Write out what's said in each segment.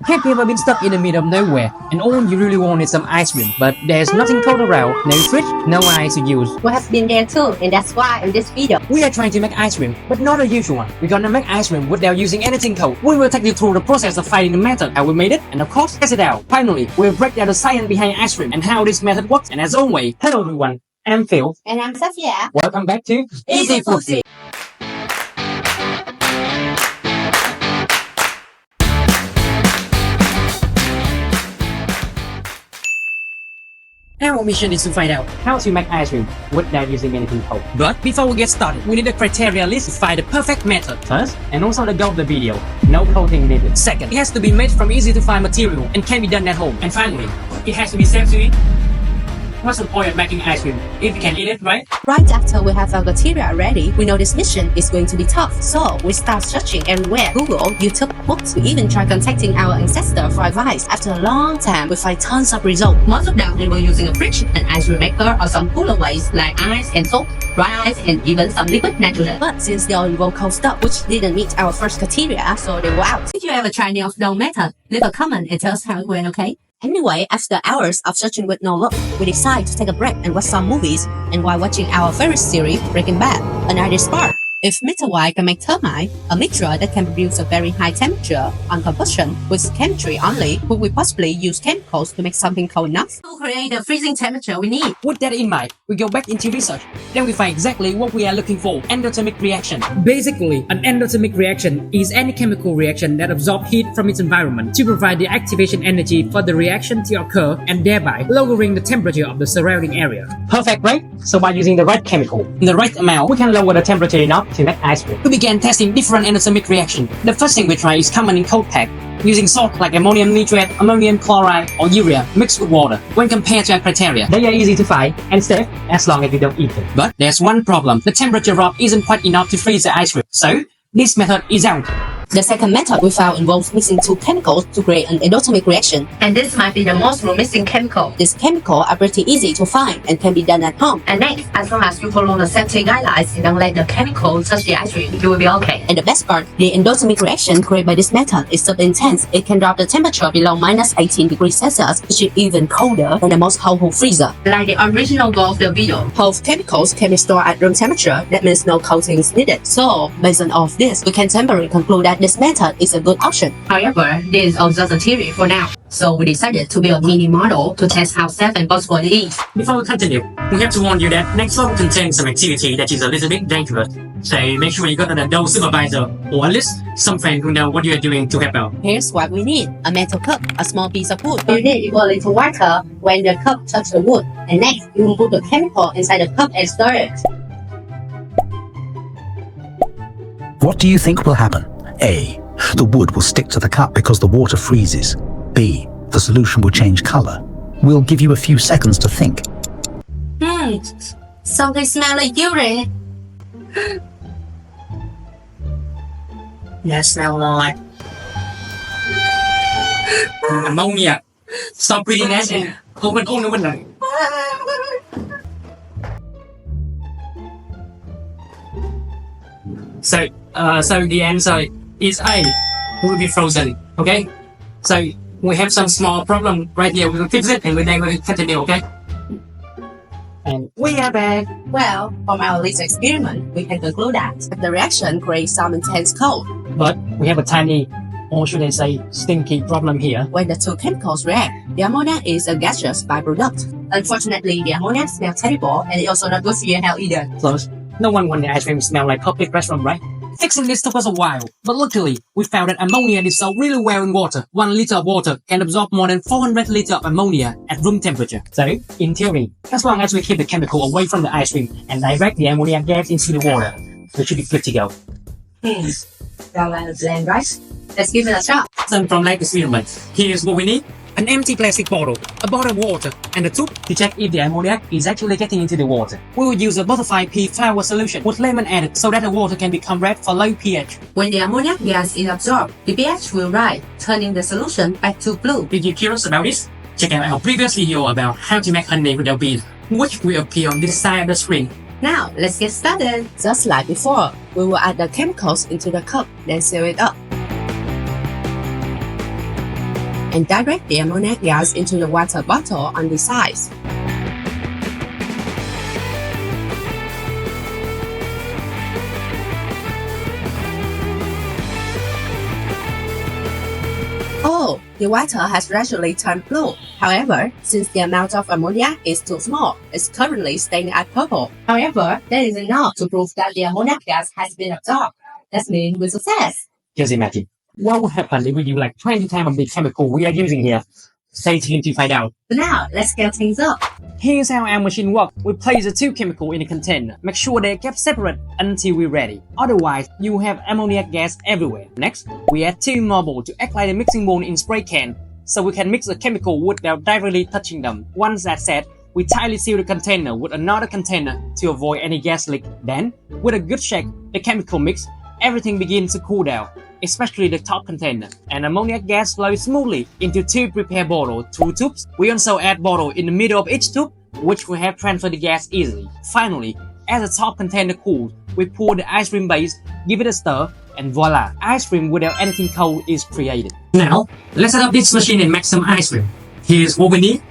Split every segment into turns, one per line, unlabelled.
Have you ever been stuck in the middle of nowhere and all you really want is some ice cream, but there's nothing cold around, no fridge, no ice to use?
We have been there too, and that's why in this video,
We are trying to make ice cream, but not a usual one. We're gonna make ice cream without using anything cold. We will take you through the process of finding the method, how we made it, and of course, test it out. Finally, we'll break down the science behind ice cream and how this method works. And as always, hello everyone, I'm Phil.
and I'm Sophia.
Welcome back to
Easy Foodsy.
Our mission is to find out how to make ice cream without using anything cold. But before we get started, we need a criteria list to find the perfect method. First, and also the goal of the video, no coating needed. Second, it has to be made from easy to find material and can be done at home. And finally, it has to be safe to eat. What's the point of making ice cream if you can eat it, right?
Right after we have our criteria ready, we know this mission is going to be tough. So we start searching everywhere: Google, YouTube, books. We even try contacting our ancestors for advice. After a long time, we find tons of results. Most of them they were using a fridge, an ice cream maker, or some cooler ways like ice and soap, dry ice, and even some liquid nitrogen. But since they all involve cold stuff, which didn't meet our first criteria, so they were out. Did you ever try the off-down method? Leave a comment and tell us how it went, okay? Anyway, after hours of searching with no luck, we decide to take a break and watch some movies. And while watching our favorite series, Breaking Bad, an idea sparked. If metal wire can make thermite, a mixture that can produce a very high temperature on combustion with chemistry only, could we possibly use chemicals to make something cold enough to create the freezing temperature we need?
With that in mind, we go back into research. Then we find exactly what we are looking for: endothermic reaction. Basically, an endothermic reaction is any chemical reaction that absorbs heat from its environment to provide the activation energy for the reaction to occur and thereby lowering the temperature of the surrounding area. Perfect, right? So by using the right chemical in the right amount, we can lower the temperature enough to make ice cream. We began testing different endothermic reactions. The first thing we try is common in cold pack, using salt like ammonium nitrate, ammonium chloride, or urea mixed with water. When compared to our criteria, they are easy to find and safe as long as you don't eat them. But there's one problem: the temperature drop isn't quite enough to freeze the ice cream. So this method is out.
The second method we found involves mixing two chemicals to create an endothermic reaction. And this might be the most missing chemical. These chemicals are pretty easy to find and can be done at home. And next, as long as you follow the safety guidelines and don't let the chemical touch the ice cream, you will be okay. And the best part, the endothermic reaction created by this method is so intense, it can drop the temperature below minus 18 degrees Celsius, which is even colder than the most powerful freezer. Like the original goal of the video, both chemicals can be stored at room temperature. That means no coating is needed. So, based on all of this, we can temporarily conclude that this method is a good option. However, this is all just a theory for now. So we decided to build a mini model to test how safe and possible it is.
Before we continue, we have to warn you that next one contains some activity that is a little bit dangerous. So make sure you got an adult supervisor or at least some friend who know what you are doing to help out.
Here's what we need: a metal cup, a small piece of wood. You need equal little water when the cup touches the wood. And next, you will put the chemical inside the cup and stir it.
What do you think will happen? A. The wood will stick to the cup because the water freezes. B. The solution will change color. We'll give you a few seconds to think.
Something smells like urine.
That smells like ammonia. Stop breathing that in. Open the window. So the answer is A. It will be frozen. Okay. So we have some small problem right here. We will fix it and then we will continue. Okay. And we are back.
Well, from our little experiment, we can conclude that the reaction creates some intense cold.
But we have a tiny, or should I say, stinky problem here.
When the two chemicals react, the ammonia is a gaseous byproduct. Unfortunately, the ammonia smells terrible and it's also not good for your health either.
Close. No one wants the ice cream smell like public restroom, right? Fixing this took us a while, but luckily, we found that ammonia dissolves really well in water. 1 liter of water can absorb more than 400 liters of ammonia at room temperature. So, in theory, as long as we keep the chemical away from the ice cream and direct the ammonia gas into the water, we should be good to go.
Don't let it blend, right? Let's give it a shot.
So from lab experiment, here's what we need: an empty plastic bottle, a bottle of water, and a tube to check if the ammonia is actually getting into the water. We will use a butterfly pea flour solution with lemon added so that the water can become red for low pH.
When the ammonia gas is absorbed, the pH will rise, turning the solution back to blue.
If you're curious about this, check out our previous video about how to make honey without bees, which will appear on this side of the screen.
Now, let's get started. Just like before, we will add the chemicals into the cup, then seal it up. and direct the ammoniac gas into the water bottle on the sides. Oh, the water has gradually turned blue. However, since the amount of ammonia is too small, it's currently staying at purple. However, that is enough to prove that the ammoniac gas has been absorbed. That means with success.
Just imagine, what would happen if we use like 20 times of the chemical we are using here? Stay tuned to find out.
For now, let's scale things up.
Here's how our machine works. We place the two chemicals in a container. Make sure they're kept separate until we're ready. Otherwise, you have ammoniac gas everywhere. Next, we add two marbles to act like a mixing bowl in spray can, so we can mix the chemical without directly touching them. Once that's set, we tightly seal the container with another container to avoid any gas leak. Then, with a good shake, the chemical mix, everything begins to cool down, especially the top container, and ammoniac gas flows smoothly into two prepared bottles through tubes. We also add bottle in the middle of each tube, which will help transfer the gas easily. Finally, as the top container cools, we pour the ice cream base, give it a stir, and voila, ice cream without anything cold is created. Now, let's set up this machine and make some ice cream. Here's what we need.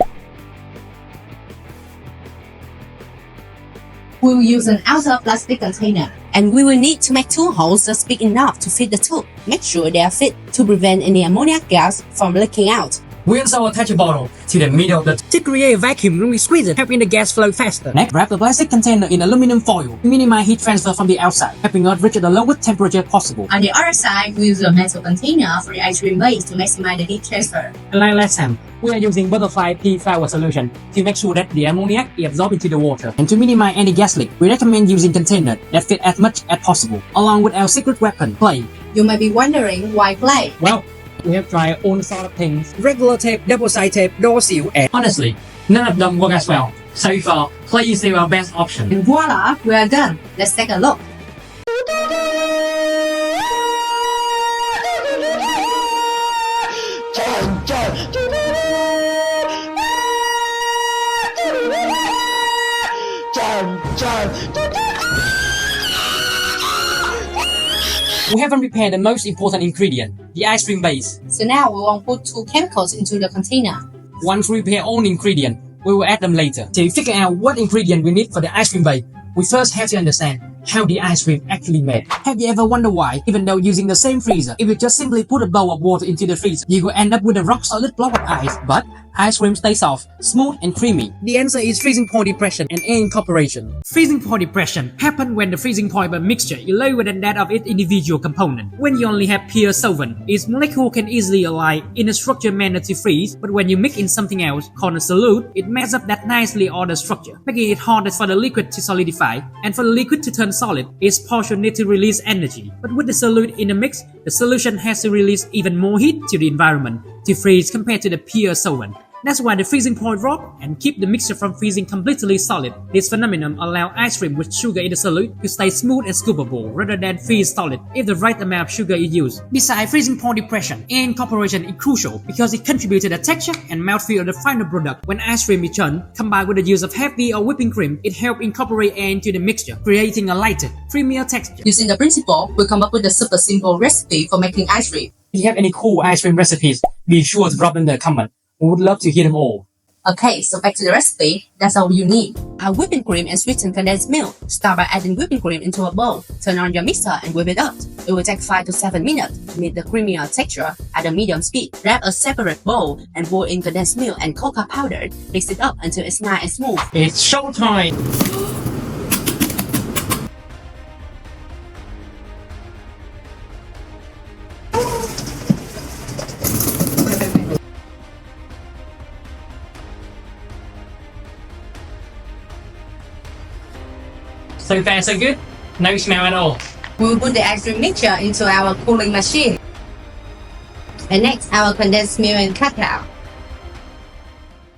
We will use an outer plastic container, and we will need to make two holes just big enough to fit the tube. Make sure they are fit to prevent any ammoniac gas from leaking out.
We also attach a bottle to the middle of the to create a vacuum when we squeeze it, helping the gas flow faster. Next, wrap the plastic container in aluminum foil to minimize heat transfer from the outside, helping us reach the lowest temperature possible.
On the other side, we use a metal container for the ice cream base to maximize the heat transfer.
And like last time, we are using butterfly pea flour solution to make sure that the ammoniac is absorbed into the water. And to minimize any gas leak, we recommend using containers that fit as much as possible, along with our secret weapon, clay.
You might be wondering why clay?
Well, we have tried all sort of things. Regular tape, double-sided tape, door seal, and honestly, none of them work as well. So far, clay is still our best option.
And voila, we are done. Let's take a look.
We haven't prepared the most important ingredient, the ice cream base.
So now we will put two chemicals into the container.
Once we prepare all ingredient, we will add them later. To figure out what ingredient we need for the ice cream base, we first have to understand how the ice cream actually made. Have you ever wondered why, even though using the same freezer, if you just simply put a bowl of water into the freezer, you will end up with a rock solid block of ice, but ice cream stays soft, smooth and creamy? The answer is freezing point depression and air incorporation. Freezing point depression happens when the freezing point of a mixture is lower than that of its individual component. When you only have pure solvent, its molecule can easily align in a structured manner to freeze, but when you mix in something else called a solute, it messes up that nicely ordered structure, making it harder for the liquid to solidify, and for the liquid to turn solid, its portion needs to release energy. But with the solute in the mix, the solution has to release even more heat to the environment to freeze compared to the pure solvent. That's why the freezing point drops and keep the mixture from freezing completely solid. This phenomenon allows ice cream with sugar in the solute to stay smooth and scoopable rather than freeze solid if the right amount of sugar is used. Besides freezing point depression, air incorporation is crucial because it contributes to the texture and mouthfeel of the final product. When ice cream is churned, combined with the use of heavy or whipping cream, it helps incorporate air into the mixture, creating a lighter, creamier texture.
Using the principle, we come up with a super simple recipe for making ice cream.
If you have any cool ice cream recipes, be sure to drop them in the comment. We would love to hear them all.
Okay, so back to the recipe. That's all you need. Add whipping cream and sweetened condensed milk. Start by adding whipping cream into a bowl. Turn on your mixer and whip it up. It will take 5 to 7 minutes to make the creamier texture at a medium speed. Grab a separate bowl and pour in condensed milk and cocoa powder. Mix it up until it's nice and smooth.
It's showtime! So far so good, no smell at all.
We will put the ice cream mixture into our cooling machine. And next, our condensed milk and cacao.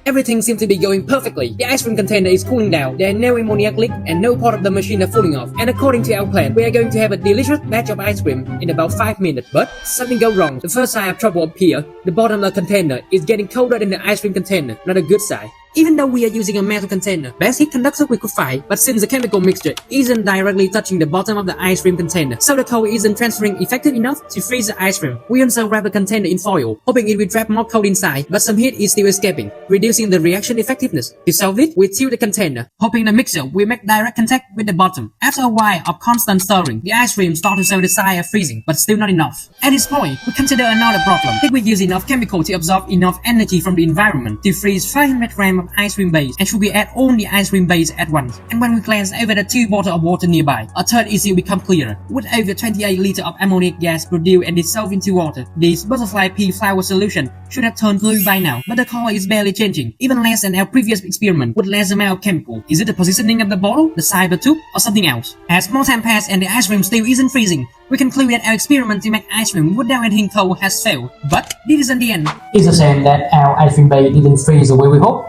Everything seems to be going perfectly. The ice cream container is cooling down, there are no ammoniac leak and no part of the machine are falling off. And according to our plan, we are going to have a delicious batch of ice cream in about 5 minutes. But something goes wrong. The first sign of trouble appears. The bottom of the container is getting colder than the ice cream container. Not a good sign. Even though we are using a metal container, best heat conductor we could find, but since the chemical mixture isn't directly touching the bottom of the ice cream container, so the cold isn't transferring effective enough to freeze the ice cream, we also wrap the container in foil, hoping it will trap more cold inside, but some heat is still escaping, reducing the reaction effectiveness. To solve it, we tilt the container, hoping the mixture will make direct contact with the bottom. After a while of constant stirring, the ice cream starts to show the sign of freezing, but still not enough. At this point, we consider another problem. If we use enough chemical to absorb enough energy from the environment to freeze 500 grams of ice cream base, and should we add all the ice cream base at once? And when we glance over the 2 bottles of water nearby, a third issue becomes clearer. With over 28 liters of ammonic gas produced and dissolved into water, this butterfly pea flower solution should have turned blue by now, but the color is barely changing, even less than our previous experiment with less amount of chemical. Is it the positioning of the bottle, the size of the tube, or something else? As more time passes and the ice cream still isn't freezing, we conclude that our experiment to make ice cream without anything cold has failed. But this isn't the end. It's a shame that our ice cream base didn't freeze the way we hoped,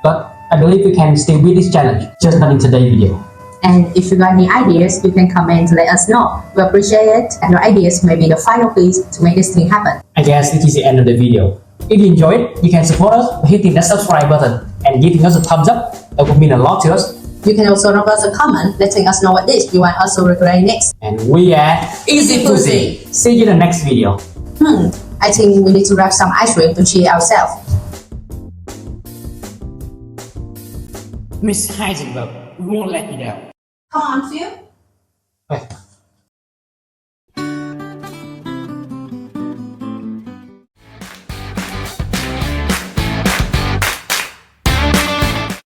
but I believe we can still beat this challenge, just not in today's video.
And if you got any ideas, you can comment to let us know. We appreciate it, and your ideas may be the final piece to make this thing happen.
I guess it is the end of the video. If you enjoyed it, you can support us by hitting that subscribe button and giving us a thumbs up. That would mean a lot to us.
You can also drop us a comment letting us know what dish you want us to recreate next.
And we are Foodsy. See you in the next video.
I think we need to wrap some ice cream to cheer ourselves.
Miss Heisenberg, we won't let you down.
Come on, Phil.